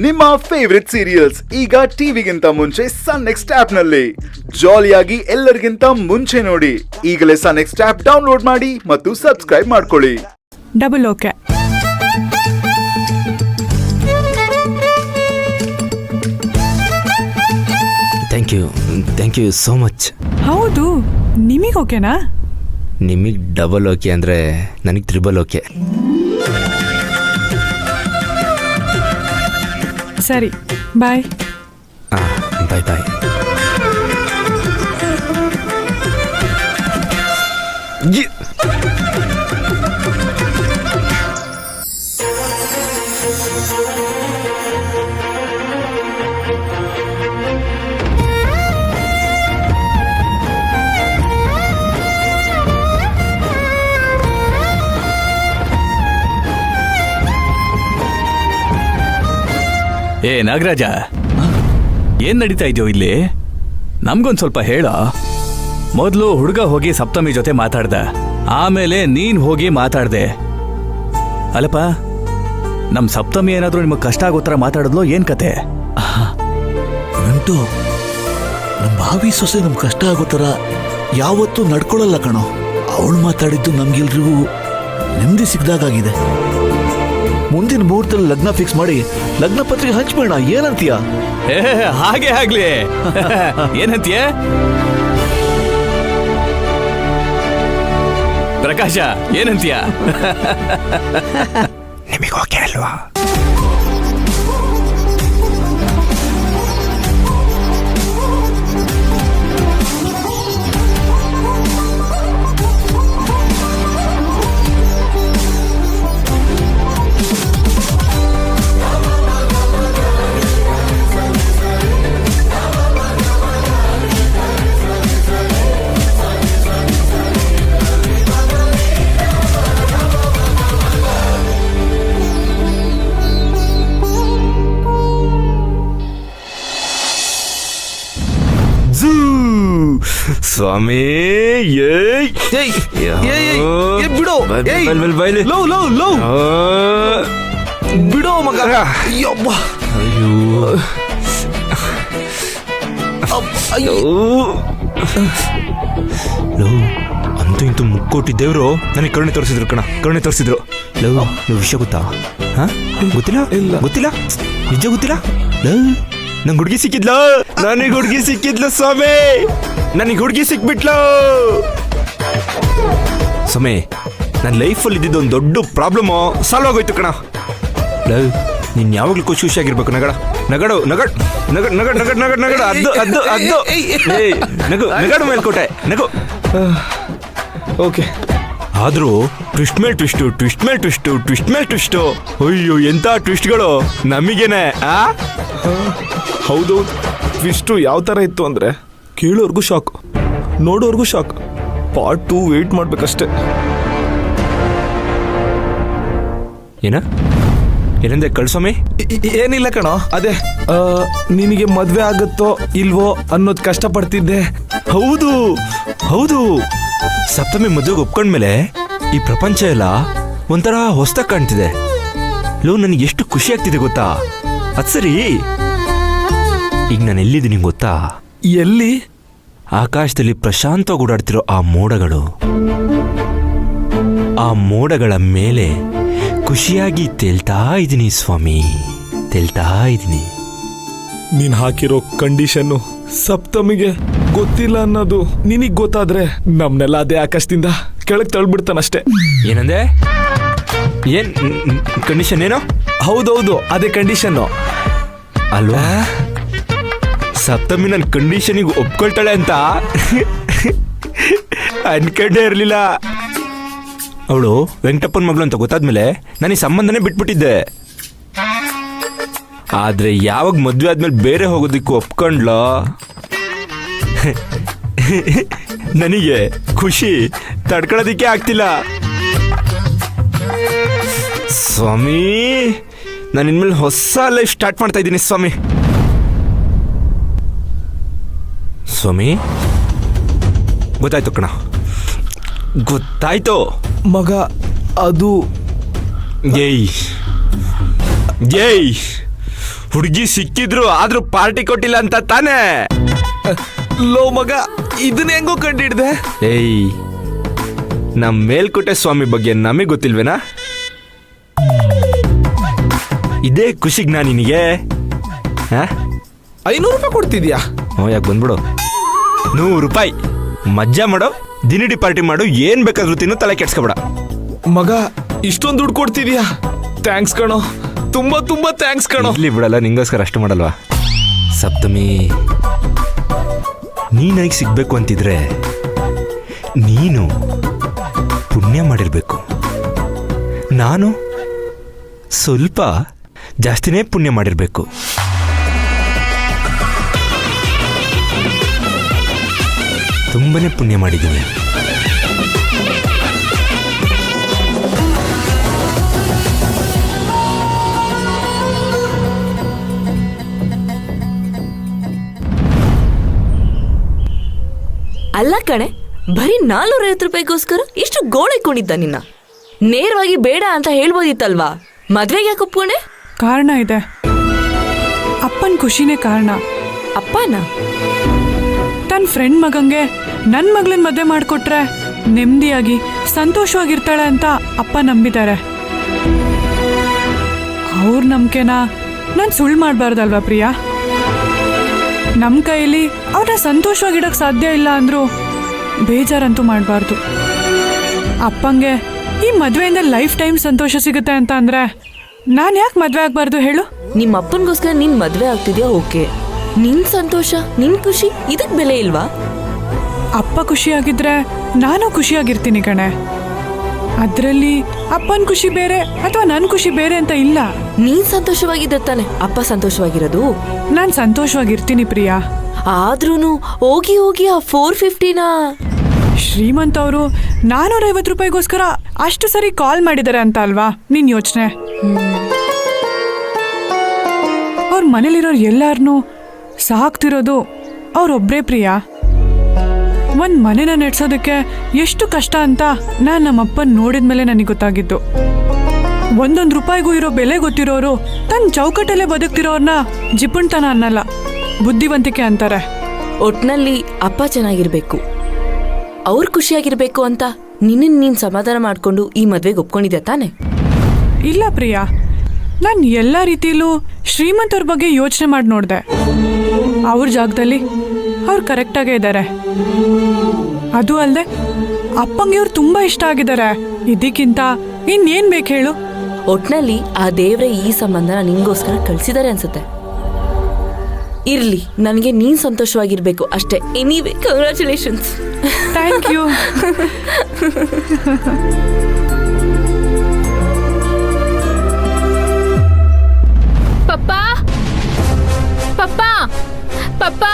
ನಿಮ್ಮ favourite serials ಈಗ ಟಿವಿಗಿಂತ ಮುಂಚೆ ಸನ್ ನೆಕ್ಸ್ಟ್ ಆಪ್ ನಲ್ಲಿ ಜಾಲಿಯಾಗಿ ಎಲ್ಲರಿಗಿಂತ ಮುಂಚೆ ನೋಡಿ. ಈಗಲೇ ಸನ್ ನೆಕ್ಸ್ಟ್ ಆಪ್ ಡೌನ್ಲೋಡ್ ಮಾಡಿ ಮತ್ತು ಸಬ್ಸ್ಕ್ರೈಬ್ ಮಾಡ್ಕೊಳ್ಳಿ. Double okay. Thank you so much. ಹೌದು, ನಿಮಗೆ ಓಕೆನಾ? ನಿಮಗೆ ಡಬಲ್ ಓಕೆ ಅಂದರೆ ನನಗೆ ತ್ರಿಬಲ್ ಓಕೆ. ಸರಿ, ಬಾಯ್. ಬಾಯ್ ಬಾಯ್. ಏ ನಾಗರಾಜ, ಏನ್ ನಡೀತಾ ಇದೆಯೋ ಇಲ್ಲಿ? ನಮ್ಗೊಂದ್ ಸ್ವಲ್ಪ ಹೇಳ. ಮೊದಲು ಹುಡುಗ ಹೋಗಿ ಸಪ್ತಮಿ ಜೊತೆ ಮಾತಾಡ್ದ, ಆಮೇಲೆ ನೀನ್ ಹೋಗಿ ಮಾತಾಡ್ದೆ. ಅಲ್ಲಪ್ಪ, ನಮ್ ಸಪ್ತಮಿ ಏನಾದ್ರೂ ನಿಮಗ್ ಕಷ್ಟ ಆಗೋ ಥರ ಮಾತಾಡಿದ್ಲು, ಏನ್ ಕತೆ? ನಂಟು, ನಮ್ ಭಾವಿ ಸೊಸೆ ನಮ್ ಕಷ್ಟ ಆಗೋ ಥರ ಯಾವತ್ತೂ ನಡ್ಕೊಳ್ಳಲ್ಲ ಕಣೋ. ಅವಳು ಮಾತಾಡಿದ್ದು ನಮ್ಗೆಲ್ರಿಗೂ ನೆಮ್ಮದಿ ಸಿಗ್ದಾಗಿದೆ. ಮುಂದಿನ ಮುಹೂರ್ತದಲ್ಲಿ ಲಗ್ನ ಫಿಕ್ಸ್ ಮಾಡಿ ಲಗ್ನ ಪತ್ರಿಕೆ ಹಂಚ್ಬೇಡ, ಏನಂತೀಯ? ಹಾಗೆ ಆಗ್ಲಿ. ಏನಂತೀಯ ಪ್ರಕಾಶ, ಏನಂತೀಯ? ನಿಮಗೆ ಓಕೆ ಅಲ್ವಾ? ಸ್ವಾಮಿ ಬಿಡೋ ಬಿಡೋ ಮಗ. ಅಂತೂ ಇಂತೂ ಮುಕ್ಕೋಟಿ ದೇವ್ರು ನನಗೆ ಕರುಣೆ ತೋರಿಸಿದ್ರು ಕಣ, ಕರುಣೆ ತೋರಿಸಿದ್ರು. ನೀವು ವಿಷಯ ಗೊತ್ತಾ? ಗೊತ್ತಿಲ್ಲ? ಗೊತ್ತಿಲ್ಲ, ನಿಜ ಗೊತ್ತಿಲ್ಲ. ನಂಗೆ ಹುಡುಗಿ ಸಿಕ್ಕಿದ್ಲು, ನನಗೆ ಹುಡುಗಿ ಸಿಕ್ಕಿದ್ಲು ಸ್ವಾಮಿ, ನನಗೆ ಹುಡುಗಿ ಸಿಕ್ಬಿಟ್ಲು ಸ್ವಾಮಿ. ನನ್ನ ಲೈಫಲ್ಲಿ ಇದ್ದಿದ್ದು ಒಂದು ದೊಡ್ಡ ಪ್ರಾಬ್ಲಮ್ಮು ಸಾಲ್ವ್ ಆಗೋಯ್ತು ಕಣ. ನೀನು ಯಾವಾಗಲೂ ಖುಷಿ ಖುಷಿಯಾಗಿರ್ಬೇಕು. ನಗಡ ನಗಡು ನಗಡ್ ನಗಡ್ ನಗಡ್ ನಗಡ್ ನಗಡ್ ನಗಡ ಅದ್ದು ಅದ್ದು ಅದ್ದು ನಗು ನಗಡು ಮೇಲ್ಕೋಟೆ ನಗು. ಓಕೆ, ಆದರೂ ಟ್ವಿಸ್ಟ್ ಮೇಲೆ ಟ್ವಿಸ್ಟು, ಟ್ವಿಸ್ಟ್ ಮೇಲೆ ಟ್ವಿಸ್ಟು, ಟ್ವಿಸ್ಟ್ ಮೇಲೆ ಟ್ವಿಸ್ಟು. ಅಯ್ಯೋ, ಎಂಥ ಟ್ವಿಸ್ಟ್ಗಳು ನಮಗೇನೆ. ಹೌದು, ಟ್ವಿಸ್ಟು ಯಾವ ಥರ ಇತ್ತು ಅಂದರೆ ಕೇಳೋರ್ಗೂ ಶಾಕ್, ನೋಡೋರ್ಗೂ ಶಾಕ್. ಪಾರ್ಟ್ 2 ವೆಯ್ಟ್ ಮಾಡ್ಬೇಕಷ್ಟೆ. ಏನಂದ್ರೆ ಕಳ್ಸೊಮ್ಮೆ? ಏನಿಲ್ಲ ಕಣೋ, ಅದೇ ನಿನಗೆ ಮದ್ವೆ ಆಗುತ್ತೋ ಇಲ್ವೋ ಅನ್ನೋದು ಕಷ್ಟಪಡ್ತಿದ್ದೆ. ಹೌದು ಹೌದು, ಸಪ್ತಮಿ ಮದುವೆಗೆ ಒಪ್ಕೊಂಡ್ಮೇಲೆ ಈ ಪ್ರಪಂಚ ಎಲ್ಲ ಒಂಥರ ಹೊಸ್ದಾಗಿ ಕಾಣ್ತಿದೆ. ನನಗೆ ಎಷ್ಟು ಖುಷಿ ಆಗ್ತಿದೆ ಗೊತ್ತಾ? ಅದು ಸರಿ, ಈಗ ನಾನು ಎಲ್ಲಿದ್ದೀನಿ ಗೊತ್ತಾ? ಎಲ್ಲಿ? ಆಕಾಶದಲ್ಲಿ ಪ್ರಶಾಂತವಾಗಿ ಓಡಾಡ್ತಿರೋ ಆ ಮೋಡಗಳು, ಆ ಮೋಡಗಳ ಮೇಲೆ ಖುಷಿಯಾಗಿ ತೇಲ್ತಾ ಇದ್ದೀನಿ ಸ್ವಾಮಿ, ತೇಲ್ತಾ ಇದ್ದೀನಿ. ನೀನ್ ಹಾಕಿರೋ ಕಂಡೀಷನ್ನು ಸಪ್ತಮಿಗೆ ಗೊತ್ತಿಲ್ಲ ಅನ್ನೋದು ನಿನಗ್ ಗೊತ್ತಾದ್ರೆ ನಮ್ನೆಲ್ಲ ಅದೇ ಆಕಾಶದಿಂದ ಕೆಳಗೆ ತಳ್ಬಿಡ್ತಾನಷ್ಟೇ. ಏನಂದೆ? ಏನ್ ಕಂಡೀಷನ್? ಏನೋ? ಹೌದೌದು, ಅದೇ ಕಂಡೀಷನ್ನು ಅಲ್ವಾ? ಸಪ್ತಮಿ ನನ್ನ ಕಂಡೀಷನಿಗೆ ಒಪ್ಕೊಳ್ತಾಳೆ ಅಂತ ಅನ್ಕೊಂಡೇ ಇರಲಿಲ್ಲ. ಅವಳು ವೆಂಕಟಪ್ಪನ ಮಗಳು ಅಂತ ಗೊತ್ತಾದ್ಮೇಲೆ ನಾನು ಈ ಸಂಬಂಧನೇ ಬಿಟ್ಬಿಟ್ಟಿದ್ದೆ. ಆದ್ರೆ ಯಾವಾಗ ಮದುವೆ ಆದ್ಮೇಲೆ ಬೇರೆ ಹೋಗೋದಕ್ಕೂ ಒಪ್ಕೊಂಡ್ಲೋ, ನನಗೆ ಖುಷಿ ತಡ್ಕೊಳ್ಳೋದಿಕ್ಕೆ ಆಗ್ತಿಲ್ಲ ಸ್ವಾಮಿ. ನಾನು ಇನ್ಮೇಲೆ ಹೊಸ ಲೈಫ್ ಸ್ಟಾರ್ಟ್ ಮಾಡ್ತಾ ಇದ್ದೀನಿ ಸ್ವಾಮಿ. ಸ್ವಾಮಿ, ಗೊತ್ತಾಯ್ತು ಕಣ, ಗೊತ್ತಾಯ್ತು ಮಗ. ಅದು ಏಯ್ ಏಯ್ ಹುಡುಗಿ ಸಿಕ್ಕಿದ್ರು ಆದ್ರೂ ಪಾರ್ಟಿ ಕೊಟ್ಟಿಲ್ಲ ಅಂತ ತಾನೇ? ಲೋ ಮಗ, ಇದನ್ನ ಹೆಂಗೋ ಕಂಡಿಡ್ದೆ? ಏಯ್, ನಮ್ ಮೇಲ್ಕೋಟೆ ಸ್ವಾಮಿ ಬಗ್ಗೆ ನಮಗೆ ಗೊತ್ತಿಲ್ವೇನಾ? ಇದೇ ಖುಷಿಗ್ ನಾ ನಿನಗೆ 500 ರೂಪಾಯಿ ಕೊಡ್ತಿದ್ಯಾ? ಯಾಕೆ ಬಂದ್ಬಿಡು. 100 ರೂಪಾಯಿ ಮಜ್ಜಾ ಮಾಡೋ, ದಿನಡಿ ಪಾರ್ಟಿ ಮಾಡು, ಏನ್ ಬೇಕಾದ್ರೂ ತಿನ್ನು, ತಲೆ ಕೆಡ್ಸ್ಕೊಬೇಡ. ಮಗ, ಇಷ್ಟೊಂದು ದುಡ್ಡು ಕೊಡ್ತಿದ್ಯಾ? ಥ್ಯಾಂಕ್ಸ್ ಕಣೋ, ತುಂಬಾ ತುಂಬಾ ಥ್ಯಾಂಕ್ಸ್ ಕಣೋ. ಇಲ್ಲಿ ಬಿಡಲ್ಲ, ನಿಂಗೋಸ್ಕರ ಅಷ್ಟು ಮಾಡಲ್ವಾ? ಸಪ್ತಮಿ, ನೀ ನನಗೆ ಸಿಗ್ಬೇಕು ಅಂತಿದ್ರೆ ನೀನು ಪುಣ್ಯ ಮಾಡಿರ್ಬೇಕು. ನಾನು ಸ್ವಲ್ಪ ಜಾಸ್ತಿನೇ ಪುಣ್ಯ ಮಾಡಿರ್ಬೇಕು. ತುಂಬನೇ ಪುಣ್ಯ ಮಾಡಿದ್ದೀನಿ. ಅಲ್ಲ ಕಣೆ, ಬರೀ 450 ರೂಪಾಯಿಗೋಸ್ಕರ ಇಷ್ಟು ಗೋಳೆ ಕೊಂಡಿದ್ದ ನಿನ್ನ. ನೇರವಾಗಿ ಬೇಡ ಅಂತ ಹೇಳ್ಬೋದಿತ್ತಲ್ವಾ? ಮದ್ವೆಗೆ ಯಾಕೆ ಒಪ್ಕೊಂಡೆ? ಕಾರಣ ಇದೆ. ಅಪ್ಪನ ಖುಷಿನೇ ಕಾರಣ. ಅಪ್ಪನ ತನ್ನ ಫ್ರೆಂಡ್ ಮಗಂಗೆ ನನ್ನ ಮಗಳನ್ನ ಮದುವೆ ಮಾಡಿಕೊಟ್ರೆ ನೆಮ್ಮದಿಯಾಗಿ ಸಂತೋಷವಾಗಿರ್ತಾಳೆ ಅಂತ ಅಪ್ಪ ನಂಬಿದ್ದಾರೆ. ಅವ್ರ ನಂಬಿಕೆನ ನಾನು ಸುಳ್ಳು ಮಾಡಬಾರ್ದಲ್ವಾ ಪ್ರಿಯಾ? ನಮ್ಮ ಕೈಯಲ್ಲಿ ಅವ್ರನ್ನ ಸಂತೋಷವಾಗಿಡೋಕೆ ಸಾಧ್ಯ ಇಲ್ಲ ಅಂದರೂ ಬೇಜಾರಂತೂ ಮಾಡಬಾರ್ದು. ಅಪ್ಪಂಗೆ ಈ ಮದುವೆಯಿಂದ ಲೈಫ್ ಟೈಮ್ ಸಂತೋಷ ಸಿಗುತ್ತೆ ಅಂತ ಅಂದರೆ ನಾನು ಯಾಕೆ ಮದುವೆ ಆಗಬಾರ್ದು ಹೇಳು? ನಿಮ್ಮ ಅಪ್ಪನಿಗೋಸ್ಕರ ನೀನ್ ಮದ್ವೆ ಆಗ್ತಿದ್ಯಾ, ಓಕೆ. ನಿನ್ ಸಂತೋಷ, ನಿನ್ ಖುಷಿ, ಇದಕ್ ಬೆಲೆ ಇಲ್ವಾ? ಅಪ್ಪ ಖುಷಿಯಾಗಿದ್ರೆ ನಾನು ಖುಷಿಯಾಗಿರ್ತೀನಿ ಕಣೆ. ಅದರಲ್ಲಿ ಅಪ್ಪನ ಖುಷಿ ಬೇರೆ ಅಥವಾ ನನ್ನ ಖುಷಿ ಬೇರೆ ಅಂತ ಇಲ್ಲ. ನೀನ್ ಸಂತೋಷವಾಗಿದ್ದ ತಾನೆ ಅಪ್ಪ ಸಂತೋಷವಾಗಿರೋದು. ನಾನು ಸಂತೋಷವಾಗಿರ್ತೀನಿ ಪ್ರಿಯಾ. ಆದ್ರೂನು ಹೋಗಿ ಹೋಗಿ ಆ 450ನ ಶ್ರೀಮಂತ್ ಅವರು 450 ರೂಪಾಯಿಗೋಸ್ಕರ ಅಷ್ಟು ಸರಿ ಕಾಲ್ ಮಾಡಿದ್ದಾರೆ ಅಂತ ಅಲ್ವಾ ನಿನ್ ಯೋಚನೆ? ಅವ್ರ ಮನೇಲಿರೋರು ಎಲ್ಲಾರನ್ನೂ ಸಾಕ್ತಿರೋದು ಅವ್ರೊಬ್ರೇ ಪ್ರಿಯಾ. ಒಂದ್ ಮನೆನ ನಡೆಸೋದಕ್ಕೆ ಎಷ್ಟು ಕಷ್ಟ ಅಂತ ನಾನು ನಮ್ಮಪ್ಪನ್ ನೋಡಿದ್ಮೇಲೆ ನನಗೆ ಗೊತ್ತಾಗಿದ್ದು. ಒಂದೊಂದು ರೂಪಾಯಿಗೂ ಇರೋ ಬೆಲೆ ಗೊತ್ತಿರೋರು ತನ್ನ ಚೌಕಟ್ಟಲ್ಲೇ ಬದುಕ್ತಿರೋರ್ನ ಜಿಪುಣ್ತನ ಅನ್ನಲ್ಲ, ಬುದ್ಧಿವಂತಿಕೆ ಅಂತಾರೆ. ಒಟ್ನಲ್ಲಿ ಅಪ್ಪ ಚೆನ್ನಾಗಿರ್ಬೇಕು, ಅವ್ರು ಖುಷಿಯಾಗಿರ್ಬೇಕು ಅಂತ ನೀನ್ ಸಮಾಧಾನ ಮಾಡ್ಕೊಂಡು ಈ ಮದ್ವೆಗೆ ಒಪ್ಕೊಂಡಿದ್ಯಾ ತಾನೆ? ಇಲ್ಲ ಪ್ರಿಯಾ, ನಾನು ಎಲ್ಲ ರೀತಿಲೂ ಶ್ರೀಮಂತವ್ರ ಬಗ್ಗೆ ಯೋಚನೆ ಮಾಡಿ ನೋಡಿದೆ. ಅವ್ರ ಜಾಗದಲ್ಲಿ ಅವ್ರು ಕರೆಕ್ಟಾಗೇ ಇದ್ದಾರೆ. ಅದು ಅಲ್ಲದೆ ಅಪ್ಪಂಗೆ ಅವ್ರು ತುಂಬ ಇಷ್ಟ ಆಗಿದ್ದಾರೆ. ಇದಕ್ಕಿಂತ ಇನ್ನೇನು ಬೇಕು ಹೇಳು? ಒಟ್ನಲ್ಲಿ ಆ ದೇವ್ರೆ ಈ ಸಂಬಂಧನ ನಿಂಗೋಸ್ಕರ ಕಳ್ಸಿದ್ದಾರೆ ಅನ್ಸುತ್ತೆ. ಇರ್ಲಿ, ನನಗೆ ನೀನ್ ಸಂತೋಷವಾಗಿರ್ಬೇಕು ಅಷ್ಟೇ. Anyway, congratulations. Thank you. ಪಪ್ಪಾ ಪಪ್ಪಾ ಪಪ್ಪಾ